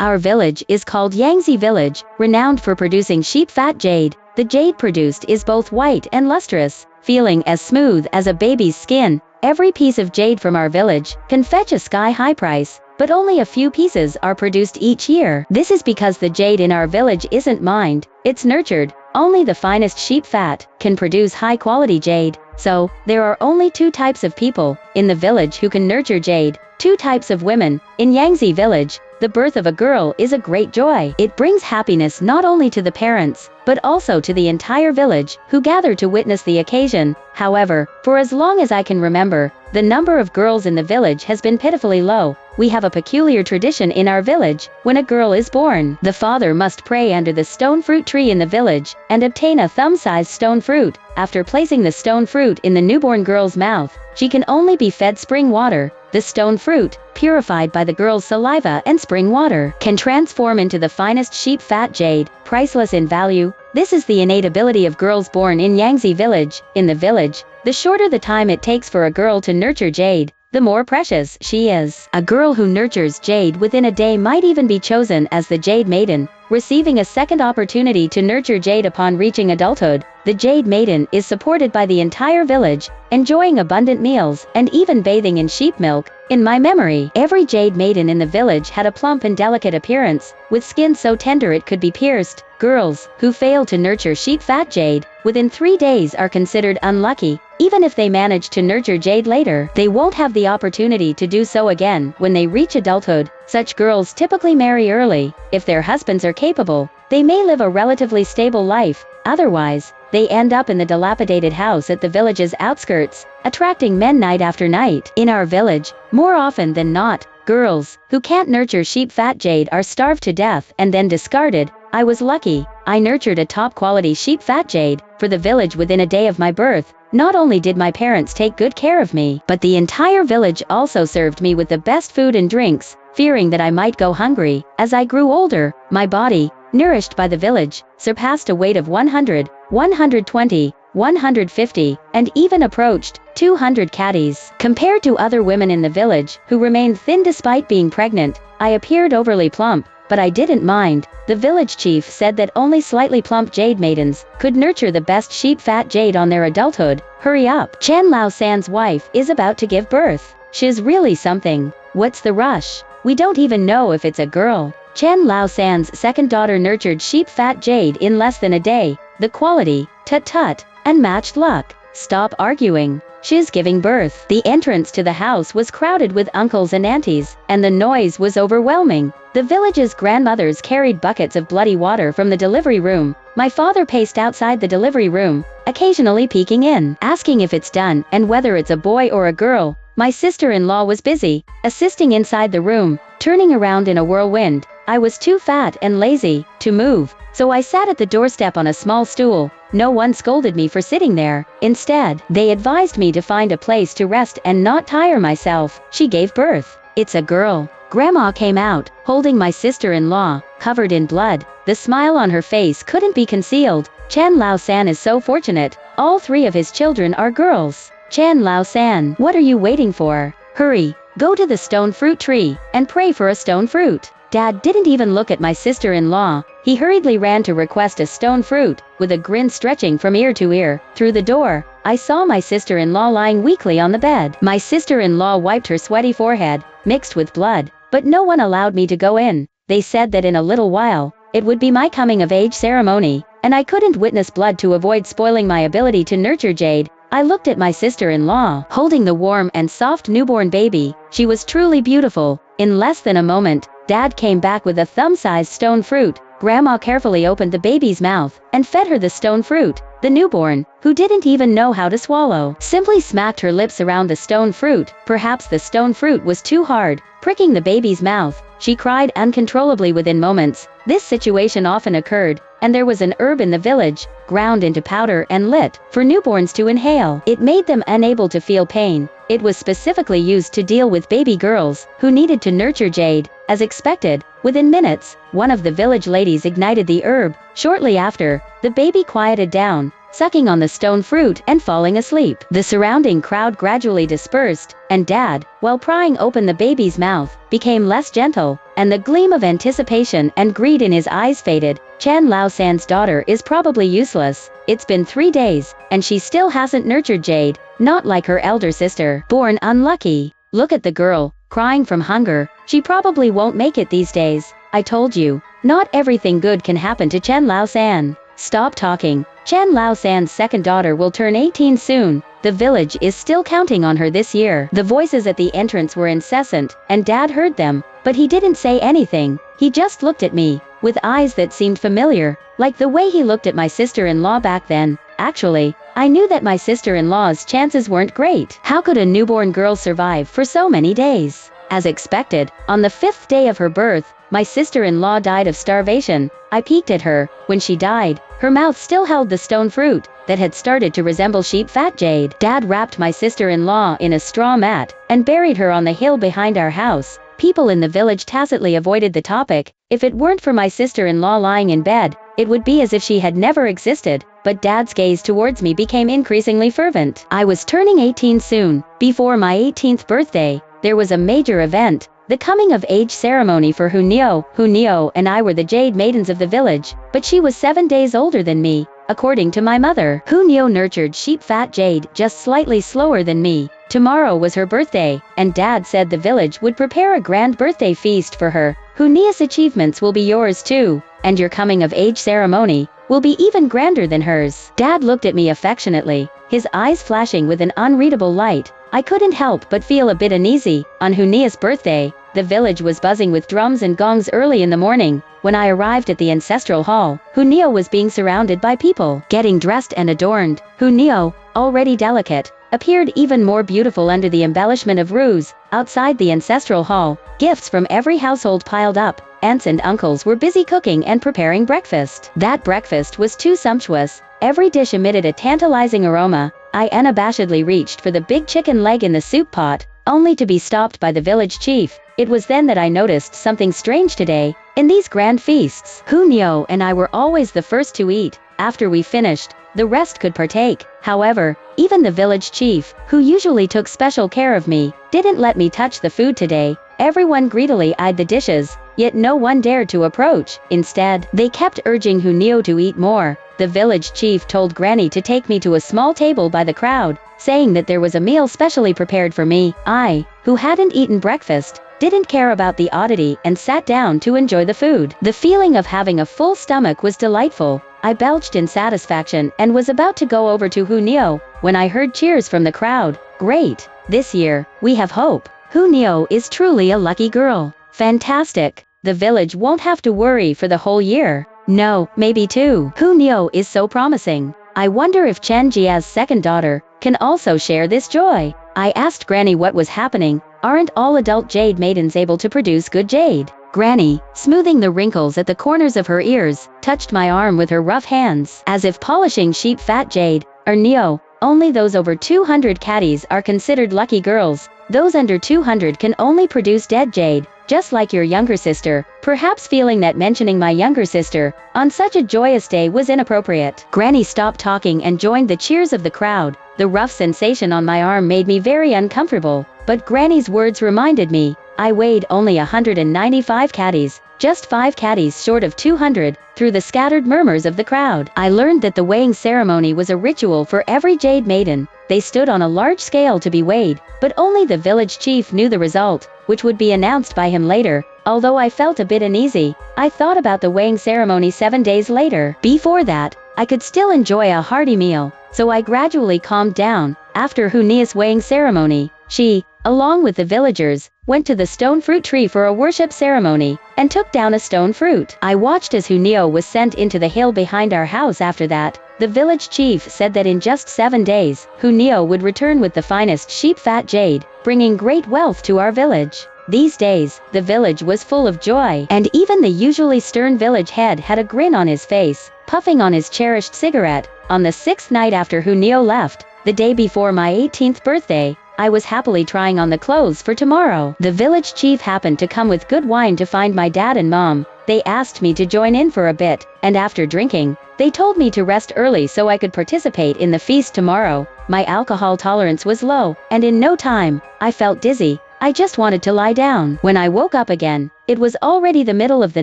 Our village is called Yangzhi Village, renowned for producing sheep fat jade. The jade produced is both white and lustrous, feeling as smooth as a baby's skin. Every piece of jade from our village can fetch a sky-high price, but only a few pieces are produced each year. This is because the jade in our village isn't mined, it's nurtured. Only the finest sheep fat can produce high-quality jade. So, there are only two types of people in the village who can nurture jade. Two types of women. In Yangzhi Village, the birth of a girl is a great joy. It brings happiness not only to the parents, but also to the entire village, who gather to witness the occasion. However, for as long as I can remember, the number of girls in the village has been pitifully low. We have a peculiar tradition in our village. When a girl is born, the father must pray under the stone fruit tree in the village, and obtain a thumb-sized stone fruit. After placing the stone fruit in the newborn girl's mouth, she can only be fed spring water. The stone fruit, purified by the girl's saliva and spring water, can transform into the finest sheep fat jade, priceless in value. This is the innate ability of girls born in Yangzhi Village. In the village, the shorter the time it takes for a girl to nurture jade, the more precious she is. A girl who nurtures jade within a day might even be chosen as the Jade Maiden, receiving a second opportunity to nurture jade upon reaching adulthood. The Jade Maiden is supported by the entire village, enjoying abundant meals and even bathing in sheep milk. In my memory, every Jade Maiden in the village had a plump and delicate appearance, with skin so tender it could be pierced. Girls who fail to nurture sheep fat jade within 3 days are considered unlucky. Even if they manage to nurture jade later, they won't have the opportunity to do so again when they reach adulthood. Such girls typically marry early. If their husbands are capable, they may live a relatively stable life. Otherwise, they end up in the dilapidated house at the village's outskirts, attracting men night after night. In our village, more often than not, girls who can't nurture sheep fat jade are starved to death and then discarded. I was lucky. I nurtured a top-quality sheep fat jade for the village within a day of my birth. Not only did my parents take good care of me, but the entire village also served me with the best food and drinks, fearing that I might go hungry. As I grew older, my body, nourished by the village, surpassed a weight of 100, 120, 150, and even approached 200 kgs. Compared to other women in the village, who remained thin despite being pregnant, I appeared overly plump, but I didn't mind. The village chief said that only slightly plump jade maidens could nurture the best sheep fat jade on their adulthood. Hurry up! Chen Lao San's wife is about to give birth. She's really something. What's the rush? We don't even know if it's a girl. Chen Lao San's second daughter nurtured sheep fat jade in less than a day. The quality, tut-tut, unmatched luck. Stop arguing. She's giving birth. The entrance to the house was crowded with uncles and aunties, and the noise was overwhelming. The village's grandmothers carried buckets of bloody water from the delivery room. My father paced outside the delivery room, occasionally peeking in, asking if it's done and whether it's a boy or a girl. My sister-in-law was busy, assisting inside the room, turning around in a whirlwind. I was too fat and lazy to move, so I sat at the doorstep on a small stool. No one scolded me for sitting there. Instead, they advised me to find a place to rest and not tire myself. She gave birth. It's a girl. Grandma came out, holding my sister-in-law, covered in blood. The smile on her face couldn't be concealed. Chen Lao San is so fortunate. All 3 of his children are girls. Chen Lao San, what are you waiting for? Hurry, go to the stone fruit tree and pray for a stone fruit. Dad didn't even look at my sister-in-law. He hurriedly ran to request a stone fruit, with a grin stretching from ear to ear. Through the door, I saw my sister-in-law lying weakly on the bed. My sister-in-law wiped her sweaty forehead, mixed with blood, but no one allowed me to go in. They said that in a little while, it would be my coming-of-age ceremony, and I couldn't witness blood to avoid spoiling my ability to nurture jade. I looked at my sister-in-law, holding the warm and soft newborn baby. She was truly beautiful. In less than a moment, Dad came back with a thumb-sized stone fruit. Grandma carefully opened the baby's mouth and fed her the stone fruit. The newborn, who didn't even know how to swallow, simply smacked her lips around the stone fruit. Perhaps the stone fruit was too hard, pricking the baby's mouth. She cried uncontrollably within moments. This situation often occurred, and there was an herb in the village, ground into powder and lit for newborns to inhale. It made them unable to feel pain. It was specifically used to deal with baby girls who needed to nurture jade. As expected, within minutes, one of the village ladies ignited the herb. Shortly after, the baby quieted down. sucking on the stone fruit and falling asleep. The surrounding crowd gradually dispersed, and Dad, while prying open the baby's mouth, became less gentle, and the gleam of anticipation and greed in his eyes faded. Chan Lao San's daughter is probably useless. It's been 3 days, and she still hasn't nurtured Jade, not like her elder sister. Born unlucky. Look at the girl, crying from hunger. She probably won't make it these days. I told you, not everything good can happen to Chen Lao San. Stop talking. Chen Lao San's second daughter will turn 18 soon. The village is still counting on her this year. The voices at the entrance were incessant, and Dad heard them, but he didn't say anything. He just looked at me, with eyes that seemed familiar, like the way he looked at my sister-in-law back then. Actually, I knew that my sister-in-law's chances weren't great. How could a newborn girl survive for so many days? As expected, on the 5th day of her birth, my sister-in-law died of starvation. I peeked at her. When she died, her mouth still held the stone fruit that had started to resemble sheep fat jade. Dad wrapped my sister-in-law in a straw mat and buried her on the hill behind our house. People in the village tacitly avoided the topic. If it weren't for my sister-in-law lying in bed, it would be as if she had never existed. But Dad's gaze towards me became increasingly fervent. I was turning 18 soon. Before my 18th birthday, there was a major event, the coming-of-age ceremony for Hunio. Hunio and I were the Jade maidens of the village, but she was 7 days older than me, according to my mother. Hunio nurtured sheep fat Jade just slightly slower than me. Tomorrow was her birthday, and Dad said the village would prepare a grand birthday feast for her. Hunia's achievements will be yours too, and your coming-of-age ceremony will be even grander than hers. Dad looked at me affectionately, his eyes flashing with an unreadable light. I couldn't help but feel a bit uneasy. On Hunia's birthday, the village was buzzing with drums and gongs early in the morning. When I arrived at the ancestral hall, Hunio was being surrounded by people, getting dressed and adorned. Hunio, already delicate, appeared even more beautiful under the embellishment of ruse. Outside the ancestral hall, gifts from every household piled up. Aunts and uncles were busy cooking and preparing breakfast. That breakfast was too sumptuous. Every dish emitted a tantalizing aroma. I unabashedly reached for the big chicken leg in the soup pot, only to be stopped by the village chief. It was then that I noticed something strange today. In these grand feasts, Hunio and I were always the first to eat. After we finished, the rest could partake. However, even the village chief, who usually took special care of me, didn't let me touch the food today. Everyone greedily eyed the dishes, yet no one dared to approach. Instead, they kept urging Hunio to eat more. The village chief told Granny to take me to a small table by the crowd, saying that there was a meal specially prepared for me. I, who hadn't eaten breakfast, didn't care about the oddity and sat down to enjoy the food. The feeling of having a full stomach was delightful. I belched in satisfaction and was about to go over to Hunio when I heard cheers from the crowd. Great! This year, we have hope. Hunio is truly a lucky girl. Fantastic! The village won't have to worry for the whole year. No, maybe 2. Hunio is so promising. I wonder if Chen Jia's second daughter can also share this joy. I asked Granny what was happening. Aren't all adult Jade maidens able to produce good Jade? Granny, smoothing the wrinkles at the corners of her ears, touched my arm with her rough hands, as if polishing sheep fat Jade. Neo, only those over 200 caddies are considered lucky girls. Those under 200 can only produce dead Jade, just like your younger sister. Perhaps feeling that mentioning my younger sister on such a joyous day was inappropriate, Granny stopped talking and joined the cheers of the crowd. The rough sensation on my arm made me very uncomfortable, but Granny's words reminded me I weighed only 195 caddies, just 5 caddies short of 200. Through the scattered murmurs of the crowd, I learned that the weighing ceremony was a ritual for every Jade maiden. They stood on a large scale to be weighed, but only the village chief knew the result, which would be announced by him later. Although I felt a bit uneasy, I thought about the weighing ceremony 7 days later. Before that, I could still enjoy a hearty meal, so I gradually calmed down. After Hunia's weighing ceremony, she, along with the villagers, went to the stone fruit tree for a worship ceremony, and took down a stone fruit. I watched as Hunio was sent into the hill behind our house. After that, the village chief said that in just 7 days, Hunio would return with the finest sheep fat Jade, bringing great wealth to our village. These days, the village was full of joy, and even the usually stern village head had a grin on his face, puffing on his cherished cigarette. On the 6th night after Hunio left, the day before my 18th birthday, I was happily trying on the clothes for tomorrow. The village chief happened to come with good wine to find my dad and mom. They asked me to join in for a bit, and after drinking, they told me to rest early so I could participate in the feast tomorrow. My alcohol tolerance was low, and in no time, I felt dizzy. I just wanted to lie down. When I woke up again, it was already the middle of the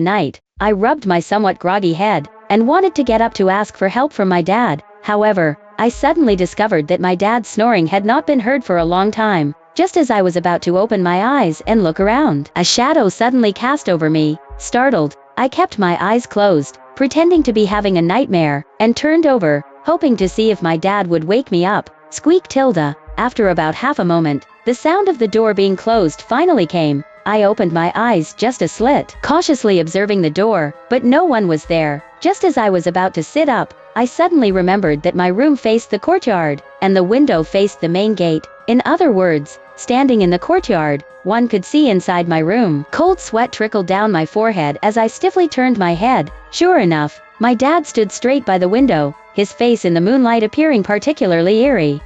night. I rubbed my somewhat groggy head, and wanted to get up to ask for help from my dad. However, I suddenly discovered that my dad's snoring had not been heard for a long time. Just as I was about to open my eyes and look around, a shadow suddenly cast over me. Startled, I kept my eyes closed, pretending to be having a nightmare, and turned over, hoping to see if my dad would wake me up. Squeak tilde. After about half a moment, the sound of the door being closed finally came. I opened my eyes just a slit, cautiously observing the door, but no one was there. Just as I was about to sit up, I suddenly remembered that my room faced the courtyard, and the window faced the main gate. In other words, standing in the courtyard, one could see inside my room. Cold sweat trickled down my forehead as I stiffly turned my head. Sure enough, my dad stood straight by the window, his face in the moonlight appearing particularly eerie.